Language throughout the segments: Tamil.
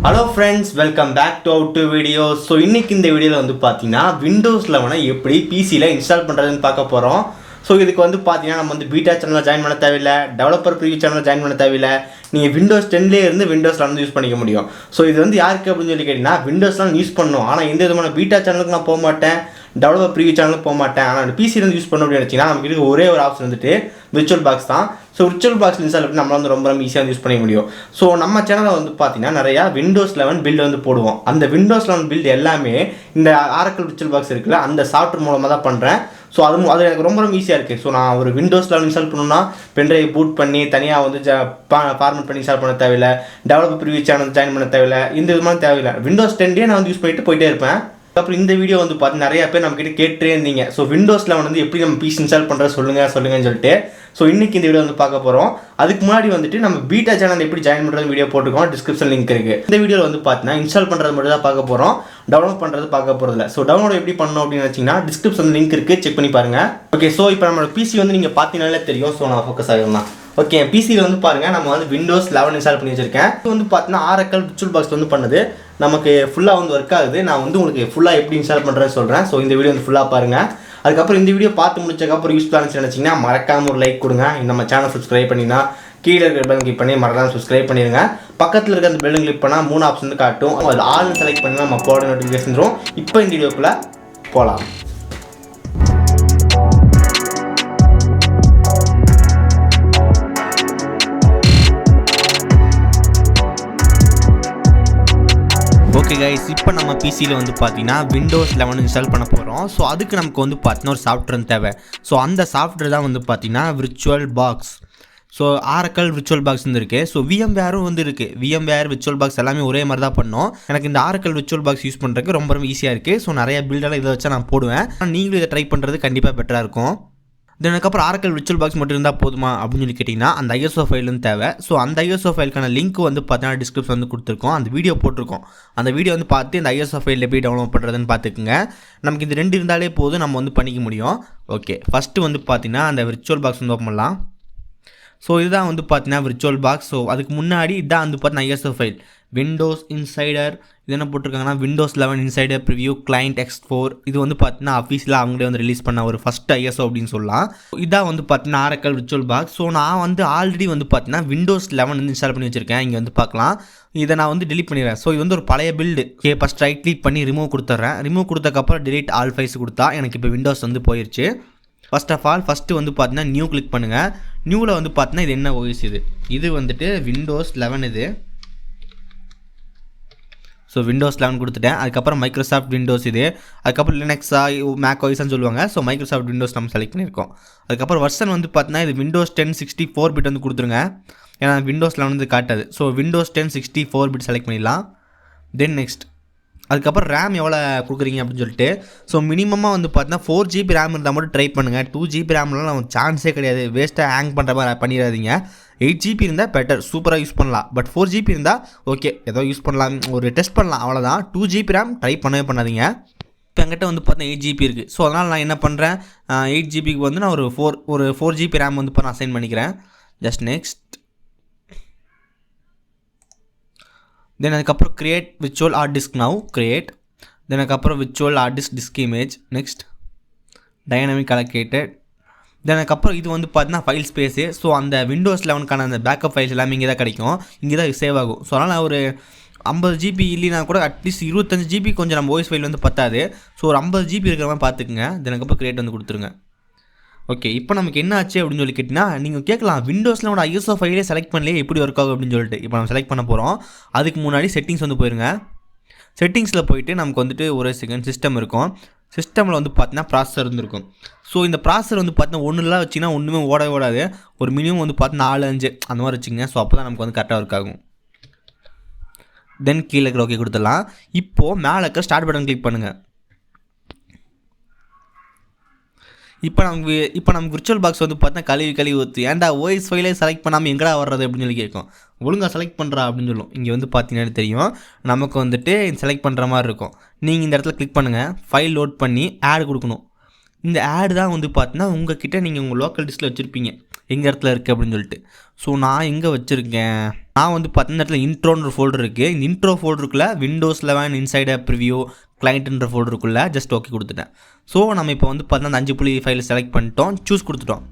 Hello friends, welcome back to our two videos. So இன்னைக்கு இந்த வீடியோல வந்து பாத்தீங்கன்னா Windows-11 எப்படி PC ல இன்ஸ்டால் பண்றதுன்னு பார்க்க போறோம். So இதுக்கு வந்து பாத்தீங்கன்னா நம்ம வந்து பீட்டா சேனல்ல ஜாயின் பண்ண தேவையில்லை, டெவலப்பர் ப்ரீவியூ சேனல்ல ஜாயின் பண்ண தேவையில்லை. நீங்க Windows 10 ல இருந்து Windows-11 யூஸ் பண்ணிக்க முடியும். So இது வந்து யாருக்கு அப்படினு சொல்லி கேட்டினா Windows-11 யூஸ் பண்ணனும். ஆனா எந்த விதமான பீட்டா சேனலுக்கு நான் போக மாட்டேன். டெவலப்பர் ப்ரீவியூ சேனலுக்கு போக மாட்டேன். ஆனா PC ல இருந்து யூஸ் பண்ணனும் அப்படி நினைச்சீங்கன்னா நமக்கு இருக்க ஒரே ஒரு ஆப்ஷன் வந்துட்டு விர்ச்சுவல் பாக்ஸ் தான். ஸோ விர்ச்சுவல் பாக்ஸ் இன்ஸ்டால் பண்ணி நம்மளால வந்து ரொம்ப ஈஸியாக யூஸ் பண்ணிக்க முடியும். ஸோ நம்ம சேனலில் வந்து பார்த்தீங்கன்னா நிறையா Windows-11 பில்டு வந்து போடுவோம். அந்த Windows-11 பில்டு எல்லாமே இந்த ஆரக்கிள் விர்ச்சுவல் பாக்ஸ் இருக்குல்ல அந்த சாஃப்ட்வேர் மூலமாக தான் பண்ணுறேன். ஸோ அது எனக்கு ரொம்ப ஈஸியாக இருக்குது. ஸோ நான் ஒரு Windows-11 இன்ஸ்டால் பண்ணணும்னா பென்ட்ரைவ் பூட் பண்ணி தனியாக வந்து ஃபார்மேட் பண்ணி இன்ஸ்டால் பண்ண தேவையில்லை, டெவலப்பர் ப்ரீவியூ சேனல் ஜாயின் பண்ண தேவையில்லை, இந்த விதமான தேவையில்லை. Windows 10 நான் வந்து யூஸ் பண்ணிட்டு போயிட்டே இருப்பேன். அப்புறம் இந்த வீடியோ வந்து பார்த்து நிறைய பேர் நம்ம கிட்ட கேட்டே இருந்தீங்க. ஸோ Windows-11 வந்து எப்படி நம்ம PC இன்ஸ்டால் பண்ணுறது சொல்லுங்கன்னு சொல்லிட்டு ஸோ இன்னைக்கு இந்த வீடியோ வந்து பார்க்க போகிறோம். அதுக்கு முன்னாடி வந்துட்டு நம்ம பீட்டா சேனல் எப்படி ஜாயின் பண்ணுறது வீடியோ போட்டுருக்கோம், டிஸ்கிரிப்ஷன் லிங்க் இருக்குது. இந்த வீடியோவில் வந்து பார்த்தீங்கன்னா இன்ஸ்டால் பண்ணுறது மட்டும் தான் பார்க்க போகிறோம், டவுன்லோட் பண்ணுறது பார்க்க போகிறதில்ல. ஸோ டவுன்லோட் எப்படி பண்ணணும் அப்படின்னு வச்சிங்கன்னா டிஸ்கிரிப்ஷன் லிங்க் இருக்குது, செக் பண்ணி பாருங்கள். ஓகே, ஸோ இப்போ நம்மளோட PC வந்து நீங்கள் பார்த்தீங்கன்னாலே தெரியும். ஸோ நான் ஃபோக்கஸ் ஆகிடலாம். ஓகே, பிசியில் வந்து பாருங்கள் நம்ம வந்து Windows-11 இன்ஸ்டால் பண்ணி வச்சிருக்கேன். இது வந்து பார்த்தீங்கன்னா ஆரக்கிள் விர்ச்சுவல் பாக்ஸ் வந்து பண்ணுது, நமக்கு ஃபுல்லாக வந்து ஒர்க் ஆகுது. நான் வந்து உங்களுக்கு ஃபுல்லாக எப்படி இன்ஸ்டால் பண்ணுறேன்னு சொல்கிறேன். ஸோ இந்த வீடியோ வந்து ஃபுல்லாக பாருங்கள். அதுக்கப்புறம் இந்த வீடியோ பார்த்து முடிச்சதுக்கப்புறம் யூஸ்ஃபுல்லாக நினச்சிங்கன்னா மறக்காமல் ஒரு லைக் கொடுங்க. நம்ம சேனல் சப்ஸ்கிரைப் பண்ணிங்கன்னா கீழே இருக்கிற பெல் கிளிக் பண்ணி மறக்காம சப்ஸ்கிரைப் பண்ணிடுங்க. பக்கத்தில் இருக்க அந்த பெல் கிளிக் பண்ணால் 3 ஆப்ஷன் வந்து காட்டும். அது ஆல்னு செலக்ட் பண்ணி நம்ம போட நோட்டிஃபிகேஷன் வரும். இப்போ இந்த வீடியோக்குள்ளே போகலாம். ஓகே கைஸ், இப்போ நம்ம பிசியில் வந்து பார்த்தீங்கன்னா Windows-11 இன்ஸ்டால் பண்ண போகிறோம். ஸோ அதுக்கு நமக்கு வந்து பார்த்தீங்கன்னா ஒரு சாஃப்ட்வேர் தேவை. ஸோ அந்த சாஃப்ட்வேர் தான் வந்து பார்த்தீங்கன்னா virtual box. So Oracle virtual box வந்து இருக்குது. ஸோ VMwareம் வந்து இருக்குது. VMware விர்ச்சுவல் பாக்ஸ் எல்லாமே ஒரே மாதிரி தான் பண்ணோம். எனக்கு இந்த ஆரக்கிள் விர்ச்சுவல் பாக்ஸ் யூஸ் பண்ணுறதுக்கு ரொம்ப ஈஸியாக இருக்குது. ஸோ நிறைய பில்டெல்லாம் இதை வச்சா நான் போடுவேன். நீங்களும் இதை ட்ரை பண்ணுறது கண்டிப்பாக பெட்டராக இருக்கும். அதுக்கப்புறம் ஆரக்கிள் விர்ச்சுவல் பாக்ஸ் மட்டும் இருந்தால் போதுமா அப்படின்னு சொல்லி கேட்டிங்கன்னா அந்த ISO ஃபைல் வந்து தேவை. ஸோ அந்த ISO ஃபைலுக்கான லிங்க் வந்து பார்த்தீங்கன்னா டிஸ்கிரிப்ஷன் வந்து கொடுத்துருக்கோம், அந்த வீடியோ போட்டிருக்கோம். அந்த வீடியோ வந்து பார்த்து இந்த ISO ஃபைல் எப்படி டவுன்லோட் பண்ணுறதுன்னு பார்த்துக்குங்க. நமக்கு இந்த 2 இருந்தாலே போதும், நம்ம வந்து பண்ணிக்க முடியும். ஓகே, ஃபஸ்ட்டு வந்து பார்த்தீங்கன்னா அந்த விர்ச்சுவல் பாக்ஸ் வந்து ஓப்பன் பண்ணலாம். ஸோ இதுதான் வந்து பார்த்தீங்கன்னா விர்ச்சுவல் பாக்ஸ். ஸோ அதுக்கு முன்னாடி இதான் வந்து பார்த்தீங்கன்னா ISO ஃபைல் விண்டோஸ் இன்சைடர். இது என்ன போட்டிருக்காங்கன்னா Windows-11 insider preview client X4. இது வந்து பார்த்தீங்கன்னா அஃபீஷியலாக அவங்களே வந்து ரிலீஸ் பண்ண ஒரு ஃபஸ்ட் ISO அப்படின்னு சொல்லலாம். இதான் வந்து பார்த்தீங்கன்னா ஆரக்கிள் விர்ச்சுவல் பாக்ஸ். ஸோ நான் வந்து ஆல்ரெடி வந்து பார்த்தீங்கன்னா Windows-11 வந்து இன்ஸ்டால் பண்ணி வச்சிருக்கேன். இங்கே வந்து பார்க்கலாம். இதை நான் வந்து டெலிட் பண்ணிடுறேன். ஸோ இது வந்து ஒரு பழைய பில்டு. ஃபஸ்ட் ரைட் கிளிக் பண்ணி ரிமூவ் கொடுத்துட்றேன். ரிமூவ் கொடுத்தக்கப்புறம் delete all files கொடுத்தா எனக்கு இப்போ விண்டோஸ் வந்து போயிடுச்சு. ஃபர்ஸ்ட் ஆஃப் ஆல் ஃபஸ்ட்டு வந்து பார்த்தீங்கன்னா நியூ கிளிக் பண்ணுங்கள். நியூவில் வந்து பார்த்தீங்கன்னா இது என்ன OS இது வந்துட்டு Windows-11 இது. ஸோ Windows-11 கொடுத்துட்டேன். அதுக்கப்புறம் மைக்ரோசாஃப்ட் விண்டோஸ் இது. அதுக்கப்புறம் லினக்ஸா மேக் OSன்னு சொல்லுவாங்க. ஸோ மைக்ரோசாஃப்ட் விண்டோஸ் நம்ம செலக்ட் பண்ணியிருக்கோம். அதுக்கப்புறம் வெர்ஷன் வந்து பார்த்தீங்கன்னா இது Windows 10 64 பிட் வந்து கொடுத்துருங்க. ஏன்னா Windows-11 வந்து காட்டாது. ஸோ Windows 10 64 பிட் செலக்ட் பண்ணிடலாம். தென் நெக்ஸ்ட் அதுக்கப்புறம் ரேம் எவ்வளோ கொடுக்குறீங்க அப்படின்னு சொல்லிட்டு. ஸோ மினிமமாக வந்து பார்த்தீங்கன்னா 4 GB ரேம் இருந்தால் மட்டும் ட்ரை பண்ணுங்கள். 2 GB ரேம்லாம் நம்ம சான்ஸே கிடையாது. வேஸ்ட்டாக ஹேங் பண்ணுற மாதிரி பண்ணிடாதீங்க. 8 GB இருந்தால் பெட்டர், சூப்பராக யூஸ் பண்ணலாம். பட் 4 GB இருந்தால் ஓகே, ஏதோ யூஸ் பண்ணலாம், ஒரு டெஸ்ட் பண்ணலாம், அவ்வளோதான். 2 GB ரேம் ட்ரை பண்ணவே பண்ணாதீங்க. இப்போ என்கிட்ட வந்து பார்த்தீங்கன்னா 8 GB இருக்குது. ஸோ அதனால் நான் என்ன பண்ணுறேன், 8 GBக்கு வந்து நான் ஒரு 4 GB ரேம் வந்து இப்போ நான் அசைன் பண்ணிக்கிறேன். ஜஸ்ட் நெக்ஸ்ட் தென் அதுக்கப்புறம் create virtual hard disk now create. Then அதுக்கப்புறம் virtual hard disk image. Next dynamic allocated. Then அதுக்கப்புறம் இது வந்து பார்த்தீங்கன்னா ஃபைல் ஸ்பேஸு. ஸோ அந்த Windows-11க்கான அந்த பேக்கப் ஃபைல்ஸ் எல்லாமே இங்கே தான் கிடைக்கும், இங்கே தான் சேவ் ஆகும். ஸோ அதனால் ஒரு 50 GB இல்லைனா கூட அட்லீஸ்ட் 25 GB கொஞ்சம் நம்ம OS ஃபைல் வந்து பத்தாது. ஸோ ஒரு 50 GB இருக்கிற மாதிரி பார்த்துக்குங்க. தென் அதுக்கப்புறம் கிரியேட் வந்து கொடுத்துருங்க. ஓகே, இப்போ நமக்கு என்ன ஆச்சு அப்படின்னு சொல்லி கேட்டிங்கன்னா நீங்கள் கேட்கலாம், Windows-11 ISO ஃபைலே செலக்ட் பண்ணலையே எப்படி ஒர்க் ஆகும் அப்படின்னு சொல்லிட்டு. இப்போ நம்ம செலக்ட் பண்ண போகிறோம். அதுக்கு முன்னாடி செட்டிங்ஸ் வந்து போயிருங்க. செட்டிங்ஸில் போயிட்டு நமக்கு வந்துட்டு ஒரு செகண்ட் சிஸ்டம் இருக்கும். சிஸ்டமில் வந்து பார்த்தீங்கன்னா ப்ராசஸர் இருந்திருக்கும். ஸோ இந்த ப்ராசஸர் வந்து பார்த்தீங்கன்னா ஒன்றுலாம் வச்சிங்கன்னா ஒன்றுமே ஓடாது. ஒரு மினிமம் வந்து பார்த்தீங்கன்னா 4-5 அந்த மாதிரி வச்சுங்க. ஸோ அப்போ தான் நமக்கு வந்து கரெக்டாக ஒர்க் ஆகும். தென் கீழே இருக்கிற ஓகே கொடுத்துடலாம். இப்போது மேலே இருக்க ஸ்டார்ட் பட்டன் கிளிக் பண்ணுங்கள். இப்போ நமக்கு விர்ச்சுவல் பாக்ஸ் வந்து பார்த்தீங்கன்னா கழுவி ஊற்று. ஏன்டா OS ஃபைலே செலக்ட் பண்ணாமல் எங்கடா வர்றது அப்படின்னு சொல்லி கேட்கும். ஒழுங்காக செலக்ட் பண்ணுறா அப்படின்னு சொல்லும். இங்கே வந்து பார்த்தீங்கன்னா தெரியும், நமக்கு வந்துட்டு செலக்ட் பண்ணுற மாதிரி இருக்கும். நீங்கள் இந்த இடத்துல கிளிக் பண்ணுங்கள், ஃபைல் லோட் பண்ணி ஆட் கொடுக்கணும். இந்த ஆடு தான் வந்து பார்த்தீங்கன்னா உங்கள் கிட்டே நீங்கள் உங்கள் லோக்கல் டிஸ்கில் வச்சுருப்பீங்க. எங்கள் இடத்துல இருக்குது அப்படின்னு சொல்லிட்டு. ஸோ நான் எங்கே வச்சுருக்கேன், நான் வந்து பார்த்தீங்கன்னா இடத்துல இன்ட்ரோன்ற ஃபோல்டர் இருக்குது. இந்த இன்ட்ரோ ஃபோல்டருக்குள்ளே Windows-11 இன்சைட் ப்ரிவியூ கிளைண்ட்ன்ற ஃபோல்டருக்குள்ளே ஜஸ்ட் ஓகே கொடுத்துட்டேன். ஸோ நம்ம இப்போ வந்து பார்த்தீங்கன்னா அந்த 5 ஃபைல் செலக்ட் பண்ணிட்டோம், சூஸ் கொடுத்துட்டோம்.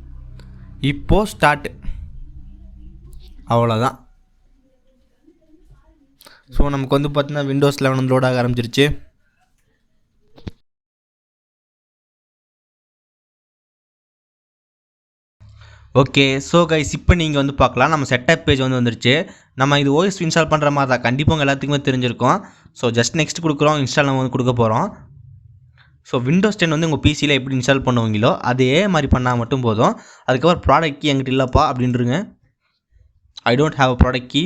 இப்போது ஸ்டார்ட், அவ்வளோதான். ஸோ நமக்கு வந்து பார்த்தீங்கன்னா Windows-11 வந்து லோட் ஆக ஆரம்பிச்சிருச்சு. ஓகே, ஸோ கைஸ் இப்போ நீங்கள் வந்து பார்க்கலாம், நம்ம செட்டப் பேஜ் வந்து வந்துருச்சு. நம்ம இது ஓஎஸ் இன்ஸ்டால் பண்ணுற மாதிரி தான், கண்டிப்பாக உங்கள் எல்லாத்துக்குமே தெரிஞ்சிருக்கும். ஸோ ஜஸ்ட் நெக்ஸ்ட் கொடுக்குறோம், இன்ஸ்டால் நம்ம வந்து கொடுக்க போகிறோம். ஸோ Windows 10 வந்து உங்கள் பிசியில் எப்படி இன்ஸ்டால் பண்ணுவீங்களோ அதே மாதிரி பண்ணால் மட்டும் போதும். அதுக்கப்புறம் ப்ராடக்ட் கீ எங்கிட்ட இல்லைப்பா அப்படின்றங்க, I don't have a product key.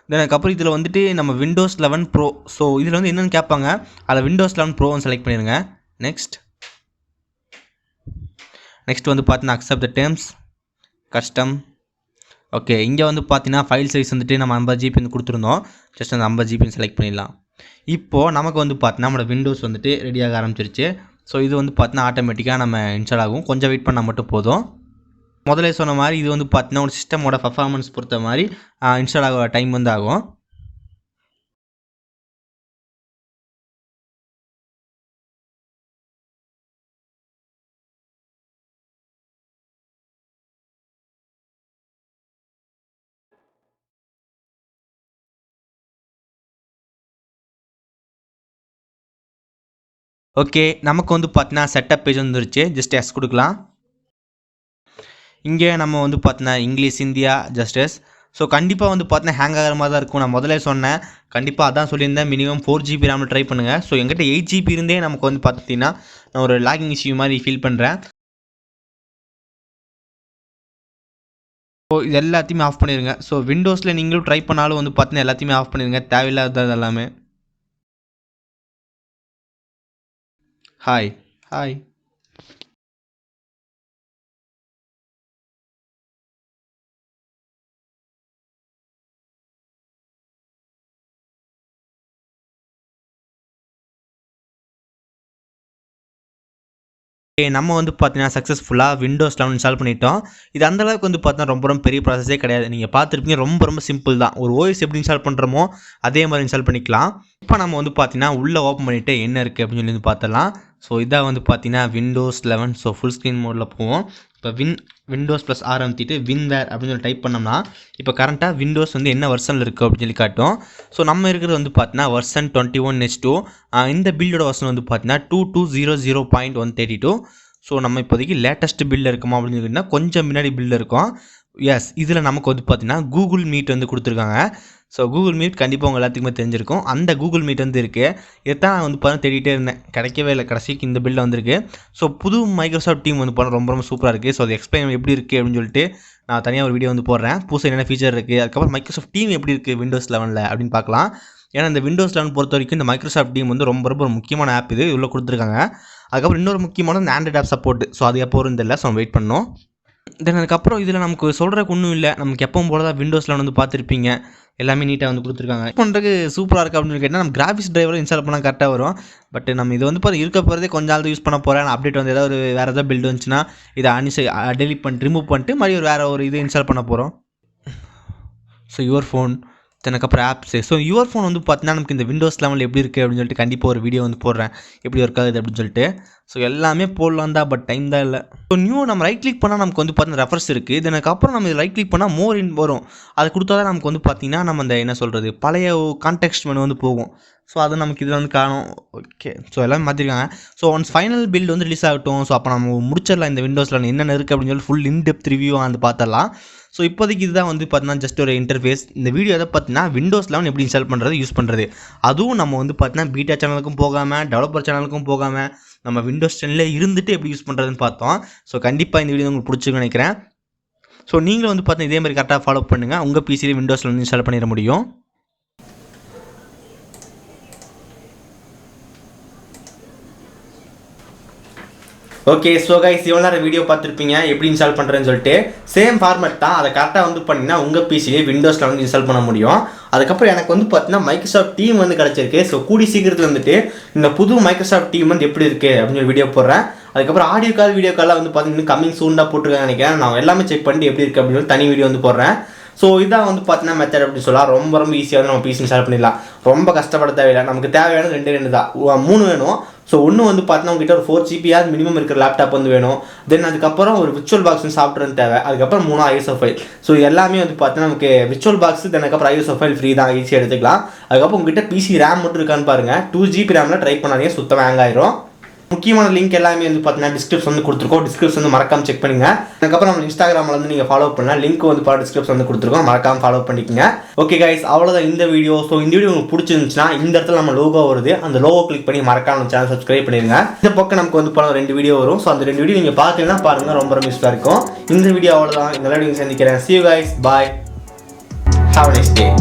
Then அதுக்கப்புறம் இதில் வந்துட்டு நம்ம Windows-11 Pro, ஸோ இதில் வந்து என்னென்னு கேட்பாங்க, அதில் Windows-11 Pro செலக்ட் பண்ணிடுங்க. நெக்ஸ்ட் வந்து பார்த்தீங்கன்னா accept the terms, custom. Okay, இங்கே வந்து பார்த்தீங்கன்னா ஃபைல் சைஸ் வந்துட்டு நம்ம 50 GB கொடுத்துருந்தோம். ஜஸ்ட் அந்த 50 GB செலக்ட் பண்ணிடலாம். இப்போது நமக்கு வந்து பார்த்தீங்கன்னா நம்மளோட விண்டோஸ் வந்துட்டு ரெடியாக ஆரம்பிச்சிருச்சு. ஸோ இது வந்து பார்த்தீங்கன்னா ஆட்டோமேட்டிக்காக நம்ம இன்ஸ்டால் ஆகும், கொஞ்சம் வெயிட் பண்ணால் மட்டும் போதும். முதல்ல சொன்ன மாதிரி இது வந்து பார்த்தீங்கன்னா ஒரு சிஸ்டமோட பர்ஃபார்மன்ஸ் பொறுத்த மாதிரி இன்ஸ்டால் ஆக டைம் வந்து ஆகும். ஓகே, நமக்கு வந்து பார்த்தீங்கன்னா செட்டப் பேஜ் வந்துருச்சு. ஜஸ்ட் எஸ் கொடுக்கலாம். இங்கே நம்ம வந்து பார்த்தீங்கன்னா English, India, just yes. So கண்டிப்பாக வந்து பார்த்தீங்கன்னா ஹேங் ஆகிற மாதிரி தான் இருக்கும். நான் முதல்ல சொன்னேன், கண்டிப்பாக அதான் சொல்லியிருந்தேன், மினிமம் 4 GB RAM ட்ரை பண்ணுங்கள். ஸோ எங்கிட்ட 8 GB இருந்தே நமக்கு வந்து பார்த்தீங்கன்னா நான் ஒரு லாகிங் இஷ்யூ மாதிரி ஃபீல் பண்ணுறேன். ஸோ இது எல்லாத்தையுமே ஆஃப் பண்ணிடுங்க. ஸோ விண்டோஸில் நீங்களும் ட்ரை பண்ணாலும் வந்து பார்த்தீங்கன்னா எல்லாத்தையுமே ஆஃப் பண்ணிடுங்க, தேவையில்லாதது எல்லாமே. ஹாய். நம்ம வந்து பார்த்தீங்கன்னா சக்ஸஸ்ஃபுல்லாக Windows-11 இன்ஸ்டால் பண்ணிட்டோம். இது அந்தளவுக்கு வந்து பார்த்தீங்கன்னா ரொம்ப பெரிய ப்ராசஸே கிடையாது. நீங்கள் பார்த்துருப்பீங்க, ரொம்ப சிம்பிள் தான். ஒரு ஓஎஸ் எப்படி இன்ஸ்டால் பண்ணுறோமோ அதே மாதிரி இன்ஸ்டால் பண்ணிக்கலாம். இப்போ நம்ம வந்து பார்த்தீங்கன்னா உள்ளே ஓப்பன் பண்ணிவிட்டு என்ன இருக்குது அப்படின்னு சொல்லி பார்த்துடலாம். ஸோ இதாக வந்து பார்த்தீங்கன்னா Windows-11. ஸோ ஃபுல் ஸ்க்ரீன் மோடில் போவோம். இப்போ Windows + R அமுத்திட்டு WinWare அப்படின்னு சொல்லி டைப் பண்ணோம்னா இப்போ கரண்ட்டாக விண்டோஸ் வந்து என்ன வெர்ஷனில் இருக்குது அப்படின்னு சொல்லி காட்டும். ஸோ நம்ம இருக்கிறது வந்து பார்த்தீங்கன்னா வெர்ஷன் 21H2. இந்த பில்டோட வெர்ஷன் வந்து பார்த்தீங்கன்னா 2200.132. ஸோ நம்ம இப்போதைக்கு லேட்டஸ்ட் பில்டில் இருக்குமா அப்படின்னு சொல்லிங்கன்னா கொஞ்சம் முன்னாடி பில்டில் இருக்கும். எஸ், இதில் நமக்கு வந்து பார்த்தீங்கன்னா கூகுள் மீட் வந்து கொடுத்துருக்காங்க. ஸோ கூகுள் மீட் கண்டிப்பாக உங்கள் எல்லாத்துக்குமே தெரிஞ்சிருக்கும். அந்த கூகுள் மீட் வந்து இருக்குது. இதைத்தான் நான் வந்து பார்த்தா தேடிட்டே இருந்தேன், கிடைக்கவே இல்லை. கடைசிக்கு இந்த பில்டில் வந்திருக்கு. ஸோ புது மைக்ரோசாஃப்ட் டீம் வந்து பார்த்தா ரொம்ப சூப்பராக இருக்குது. ஸோ அது எக்ஸ்பிளைன் எப்படி இருக்குது அப்படின்னு சொல்லிட்டு நான் தனியாக ஒரு வீடியோ வந்து போடுறேன். புதுசாக என்னென்ன ஃபீச்சர் இருக்குது, அதுக்கப்புறம் மைக்ரோசாஃப்ட் டீம் எப்படி இருக்குது Windows-11 அப்படின்னு பார்க்கலாம். ஏன்னா இந்த Windows-11 பொறுத்த வரைக்கும் இந்த மைக்ரோசாஃப்ட் டீம் வந்து ரொம்ப முக்கியமான ஆப் இது உள்ளே கொடுத்துருக்காங்க. அதுக்கப்புறம் இன்னொரு முக்கியமான இந்த ஆண்ட்ராய்ட் ஆப் சப்போர்ட். ஸோ அது எப்போ வரும் தெரியல, ஸோ வெயிட் பண்ணோம். தென் அதுக்கப்புறம் இதில் நமக்கு சொல்கிறக்கு ஒன்றும் இல்லை, நமக்கு எப்பவும் போல தான் Windows-11 வந்து பார்த்துருப்பீங்க, எல்லாமே நீட்டாக வந்து கொடுத்துருக்காங்க. பண்ணுறதுக்கு சூப்பராக இருக்குது அப்படின்னு கேட்டால் நம்ம கிராஃபிக்ஸ் டிரைவரும் இன்ஸ்டால் பண்ணால் கரெக்டாக வரும். பட் நம்ம இது வந்து பார்த்து இருக்க போகிறதே கொஞ்சம் நாள் யூஸ் பண்ண போகிறேன். அப்டேட் வந்து ஏதாவது வேறு ஏதாவது பில்டு வந்துச்சுன்னா இதை டெலிட் பண்ணிட்டு ரிமூவ் பண்ணிட்டு மறுபடியும் வேறு ஒரு இது இன்ஸ்டால் பண்ண போகிறோம். ஸோ யுவர் ஃபோன், அதுக்கப்புறம் ஆப்ஸு. ஸோ யுவர் ஃபோன் வந்து பார்த்தீங்கன்னா நமக்கு இந்த Windows-11 எப்படி இருக்குது அப்படின்னு சொல்லிட்டு கண்டிப்பாக ஒரு வீடியோ வந்து போடுறேன், எப்படி ஒர்க் ஆகுது அப்படின்னு சொல்லிட்டு. ஸோ எல்லாமே போடலாம் தான், பட் டைம் தான் இல்லை. ஸோ நியூ நம்ம ரைட் கிளிக் பண்ணால் நமக்கு வந்து பார்த்தீங்கன்னா ரெஃபர்ஸ் இருக்குது. இதுக்கப்புறம் நம்ம ரைட் கிளிக் பண்ணால் மோர் இன் வரும். அது கொடுத்தா தான் நமக்கு வந்து பார்த்தீங்கன்னா நம்ம அந்த என்ன சொல்கிறது பழைய கான்டெக்ஸ்ட் மெனு வந்து போகும். ஸோ அது நமக்கு இதில் வந்து காணும். ஓகே, ஸோ எல்லாமே மாற்றிருக்காங்க. ஸோ ஒன்ஸ் ஃபைனல் பில்டு வந்து ரிலீஸ் ஆகட்டும். ஸோ அப்போ நம்ம முடிச்சிடலாம் இந்த Windows-11 என்னென்ன இருக்குது அப்படின்னு சொல்லி ஃபுல் இன்டெப்த் ரிவ்யூ வந்து பார்த்துடலாம். ஸோ இப்போதைக்கு இதுதான் வந்து பார்த்தீங்கன்னா ஜஸ்ட் ஒரு இன்டர்ஃபேஸ். இந்த வீடியோ எதை பார்த்தீங்கன்னா Windows-11 எப்படி இன்ஸ்டால் பண்ணுறது, யூஸ் பண்ணுறது. அதுவும் நம்ம வந்து பார்த்தீங்கன்னா பீட்டா சேனலுக்கும் போகாமல் டெவலப்பர் சேனலுக்கும் போகாமல் நம்ம Windows 10 இருந்துட்டு எப்படி யூஸ் பண்ணுறதுன்னு பார்த்தோம். ஸோ கண்டிப்பாக இந்த வீடியோ உங்களுக்கு பிடிச்சிருக்குன்னு நினைக்கிறேன். ஸோ நீங்களும் வந்து பார்த்தீங்கன்னா இதே மாதிரி கரெக்டாக ஃபாலோ பண்ணுங்கள், உங்கள் பிசியில் Windows-11 இன்ஸ்டால் பண்ணிட முடியும். ஓகே, ஸோ கைஸ் இவ்வளோ நேரம் வீடியோ பார்த்துருப்பீங்க எப்படி இன்ஸ்டால் பண்ணுறேன்னு சொல்லிட்டு. சேம் ஃபார்மேட் தான், அதை கரெக்டாக வந்து பண்ணிங்கன்னா உங்கள் பிசிலே Windows-11 இன்ஸ்டால் பண்ண முடியும். அதுக்கப்புறம் எனக்கு வந்து பார்த்தீங்கன்னா மைக்ரோசாஃப்ட் டீம் வந்து கிடச்சிருக்கு. ஸோ கூடி சீக்கிரத்தில் வந்துட்டு இந்த புது மைக்ரோசாஃப்ட் டீம் வந்து எப்படி இருக்குது அப்படின்னு சொல்லி வீடியோ போடுறேன். அதுக்கப்புறம் ஆடியோ கால் வீடியோ கால்லாம் வந்து பார்த்தீங்கன்னா கம்மிங் சூண்டாக போட்டுருக்காங்க நினைக்கிறேன். நான் எல்லாமே செக் பண்ணிட்டு எப்படி இருக்குது அப்படின்னு தனி வீடியோ வந்து போடுறேன். ஸோ இதான் வந்து பார்த்தீங்கன்னா மெத்தட் அப்படின்னு சொல்லலாம். ரொம்ப ஈஸியாக வந்து நம்ம பிசி இன்ஸ்டால் பண்ணிடலாம். ரொம்ப கஷ்டப்பட தேவையில்லை. நமக்கு தேவையானது ரெண்டு தான், 3 வேணும். ஸோ ஒன்று வந்து பார்த்தீங்கன்னா உங்ககிட்ட ஒரு 4GB மினிமம் இருக்கிற லேப்டாப் வந்து வேணும். தென் அதுக்கப்புறம் ஒரு விர்ச்சுவல் பாக்ஸ் சாஃப்ட்வேர் தேவை. அதுக்கப்புறம் 3 ISO ஃபைல். ஸோ எல்லாமே வந்து பார்த்தீங்கன்னா நமக்கு விர்ச்சுவல் பாக்ஸ் தென் அதுக்கப்புறம் ISO ஃபைல் ஃப்ரீ தான், ஈஸியாக எடுத்துக்கலாம். அதுக்கப்புறம் உங்ககிட்ட பிசி ரேம் மட்டும் இருக்கான்னு பாருங்கள். 2GB ரேமில் ட்ரை பண்ணாதீங்க, சுத்தமாக ஹேங் ஆயிரும். முக்கியமான லிங்க் எல்லாமே வந்து பார்த்தீங்கன்னா டிஸ்கிரிப்ஷன் வந்து கொடுத்துருக்கோம். டிஸ்கிரிப்ஷன் வந்து மறக்காம செக் பண்ணுங்க. அதுக்கப்புறம் நம்ம இன்ஸ்டாகிராமில் வந்து நீங்கள் ஃபாலோ பண்ணலாம். லிங்க் வந்து டிஸ்கிரிப்ஷன் வந்து கொடுத்துருக்கோம், மறக்காம ஃபாலோ பண்ணிக்கோங்க. ஓகே கைஸ், அவ்வளோதான் இந்த வீடியோ. ஸோ இந்த வீடியோ உங்களுக்கு பிடிச்சிருந்துச்சுன்னா இந்த இடத்துல நம்ம லோகோ வருது, அந்த லோகோ கிளிக் பண்ணி மறக்காம நம்ம சேனல் சப்ஸ்கிரைப் பண்ணிடுங்க. இந்த பக்கம் நமக்கு வந்து 2 வீடியோ வரும். ஸோ அந்த 2 வீடியோ நீங்கள் பார்த்தீங்கன்னா பாருங்கள், ரொம்ப யூஸ்ஃபுல்லாக இருக்கும். இந்த வீடியோ அவ்வளோதான். இந்த வீடியோ சந்திக்கிறேன். See you guys, bye, have a nice day.